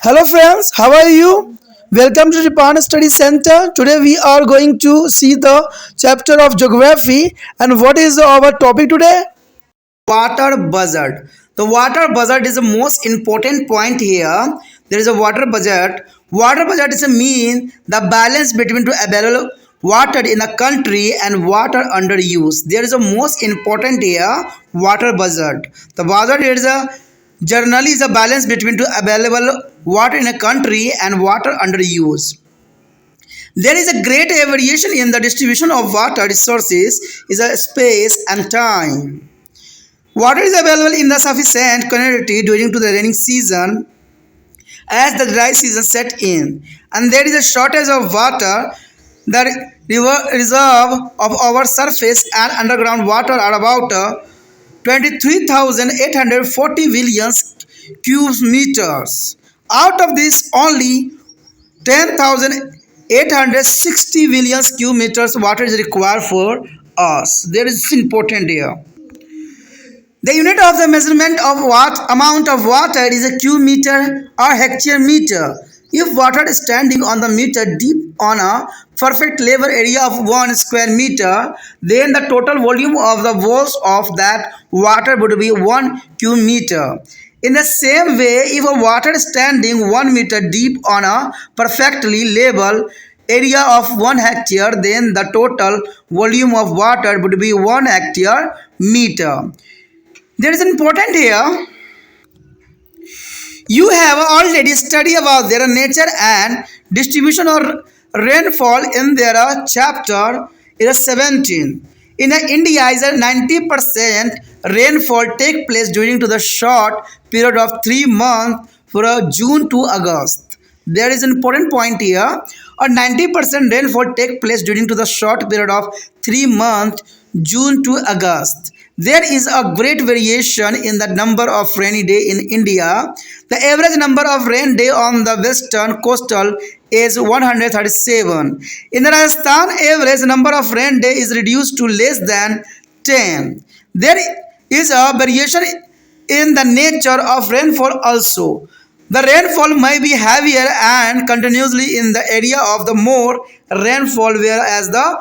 Hello friends, how are you? Welcome to Japan Study Center. Today we are going to see the chapter of geography, and what is our topic today? Water buzzard. The water buzzard is the most important point here. There is a water buzzard. Water buzzard is a mean the balance between the available water in a country and water under use. There is a most important here water buzzard. The buzzard is a generally is a balance between the available water in a country and water under use. There is a great variation in the distribution of water resources is a space and time. Water is available in the sufficient quantity during to the rainy season as the dry season set in, and there is a shortage of water. The reserve of our surface and underground water are about 23,840 billion cubic meters. Out of this, only 10,860 billion cubic meters water is required for us. There is important here. The unit of the measurement of what amount of water is a cubic meter or hectare meter. If water is standing on the meter deep on a perfect level area of 1 square meter, then the total volume of the walls of that water would be 1 cubic meter. In the same way, if a water is standing 1 meter deep on a perfectly level area of 1 hectare, then the total volume of water would be 1 hectare meter. There is important here. You have already studied about their nature and distribution of rainfall in their chapter 17. In India, is a 90% rainfall take place during to the short period of 3 months from June to August. There is an important point here. A 90% rainfall take place during to the short period of 3 months June to August. There is a great variation in the number of rainy day in India. The average number of rain day on the western coastal is 137. In Rajasthan, average number of rain day is reduced to less than 10. There is a variation in the nature of rainfall also. The rainfall may be heavier and continuously in the area of the more rainfall, whereas the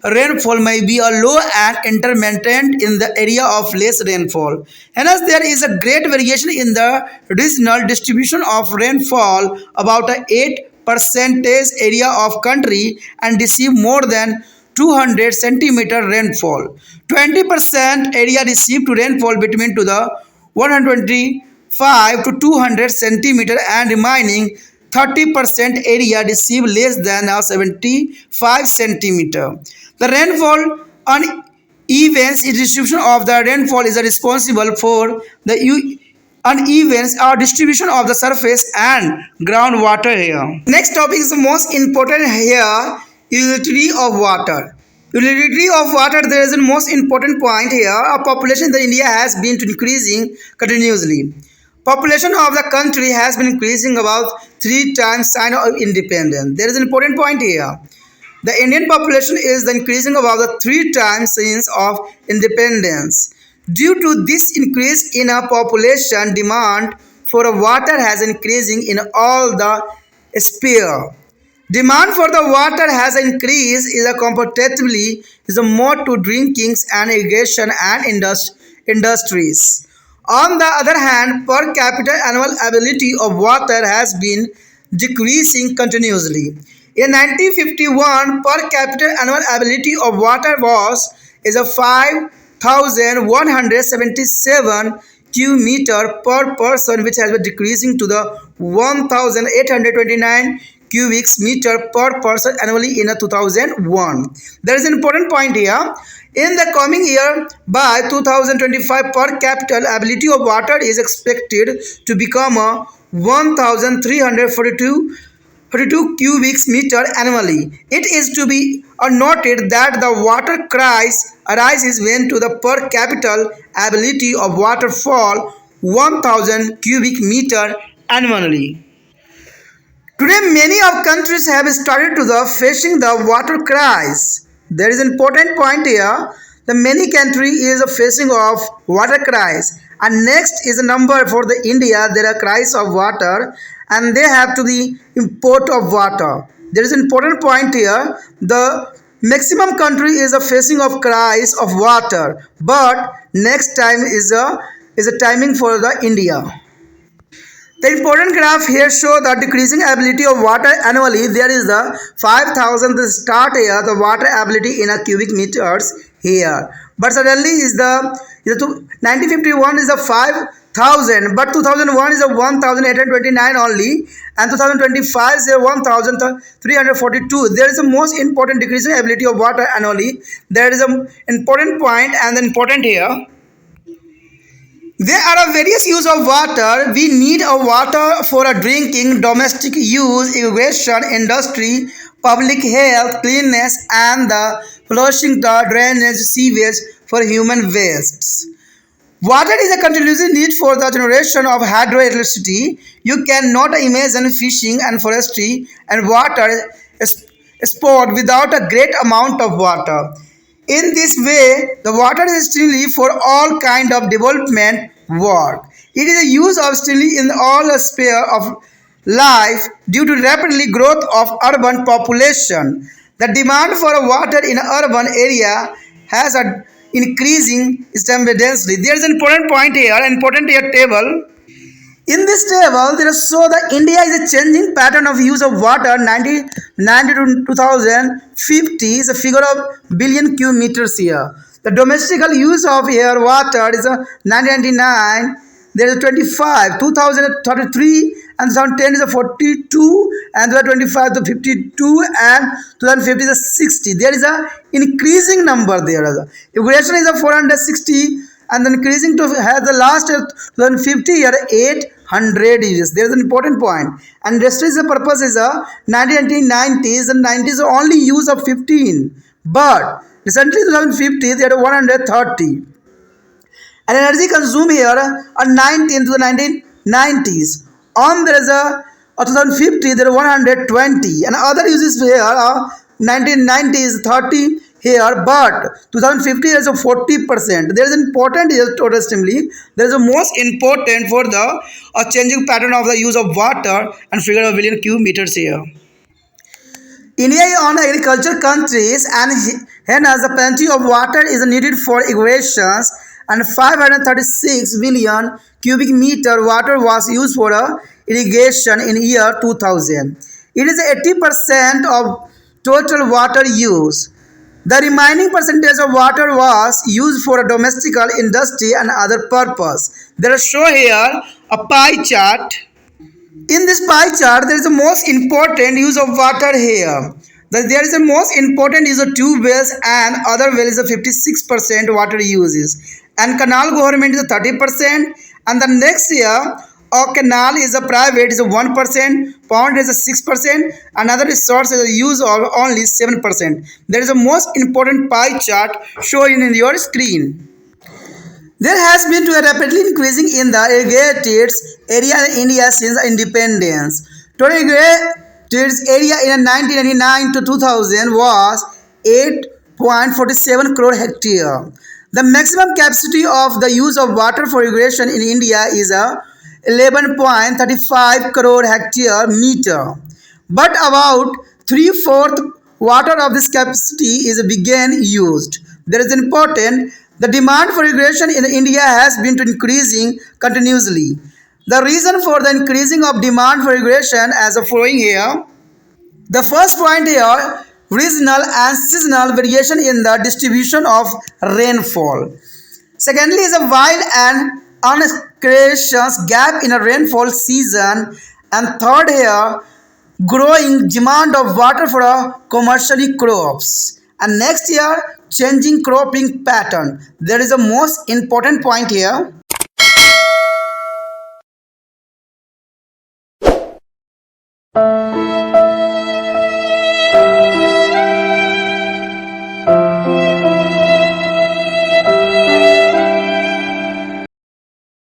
rainfall may be a low and intermittent in the area of less rainfall. Hence, there is a great variation in the regional distribution of rainfall. About a 8% area of country and receive more than 200 centimeter rainfall. 20% area received rainfall between to the 125 to 200 centimeter, and remaining 30% area receive less than 75 centimeter. The rainfall uneven distribution of the rainfall is responsible for the uneven distribution of the surface and groundwater here. Next topic is the most important here, utility of water. Utility of water, there is a most important point here. Our population in India has been increasing continuously. Population of the country has been increasing about 3 times sign of independence. There is an important point here. The Indian population is increasing about the 3 times since of independence. Due to this increase in a population, demand for water has increasing in all the sphere. Demand for the water has increased is a comparatively is a more to drinking and irrigation and industries. On the other hand, per capita annual availability of water has been decreasing continuously. In 1951, per capita annual availability of water was is a 5,177 cubic meter per person, which has been decreasing to the 1,829 cubic meter per person annually in 2001. There is an important point here. In the coming year, by 2025, per capita availability of water is expected to become a 1,342 cubic meter annually. It is to be noted that the water crisis arises when to the per capita availability of water fall 1,000 cubic meter annually. Today, many of countries have started to the facing the water crisis. There is an important point here. The many country is facing of water crisis, and next is a number for the India. There are crisis of water, and they have to the import of water. There is an important point here. The maximum country is a facing of crisis of water, but next time is a timing for the India. The important graph here show the decreasing ability of water annually. There is the 5,000 the start here, the water ability in a cubic meters here. But suddenly is the 1951 is the 5,000, but 2001 is a 1,829 only, and 2025 is a 1,342. There is a most important decreasing ability of water annually. There is an important point and the important here. There are various use of water. We need a water for a drinking, domestic use, irrigation, industry, public health, cleanliness, and the flushing the drainage sewage for human wastes. Water is a continuous need for the generation of hydroelectricity. You cannot imagine fishing and forestry and water sport without a great amount of water. In this way, the water is still for all kind of development work. It is a use of still in all sphere of life due to rapidly growth of urban population. The demand for water in urban area has a increasing simultaneously. There is an important point here, important here table. In this table, there is so the India is a changing pattern of use of water. 90 to 2050 is a figure of billion cubic meters here. The domestical use of air water is a 1999. There is a 25, 2033, and 2010 is a 42, and 2025 to 52, and 2050 is a 60. There is a increasing number there. Irrigation is a 460, and then increasing to have the last 2050 year 800 years. There is an important point. And industry is the purpose is a 1990s and 90s only use of 15, but recently 2050 there are 130. And energy consumed here are 19 to the 1990s. On there is a 2050 there are 120, and other uses here are 1990s 30 here, but 2050 is a 40%. There is important here interestingly. There is a most important for the changing pattern of the use of water and figure of billion cubic meters here. India is on agriculture countries, and hence the plenty of water is needed for irrigations, and 536 billion cubic meter water was used for irrigation in year 2000. It is 80% of total water use. The remaining percentage of water was used for a domestical industry and other purpose. There is show here a pie chart. In this pie chart, there is the most important use of water here. There is the most important use of tube wells, and other wells is a 56% water uses. And canal government is a 30%, and the next year a canal is a private is a 1%, pond is a 6%, another resource is a use of only 7%. There is a most important pie chart showing in your screen. There has been a rapidly increasing in the irrigated area in India since independence. Total irrigated area in 1999 to 2000 was 8.47 crore hectare. The maximum capacity of the use of water for irrigation in India is a 11.35 crore hectare meter. But about 3/4 water of this capacity is began used. There is important. The demand for irrigation in India has been increasing continuously. The reason for the increasing of demand for irrigation as the following here. The first point here, regional and seasonal variation in the distribution of rainfall. Secondly is a wide and unconscious gap in a rainfall season. And third here, growing demand of water for commercial crops. And next year, changing cropping pattern. There is a most important point here.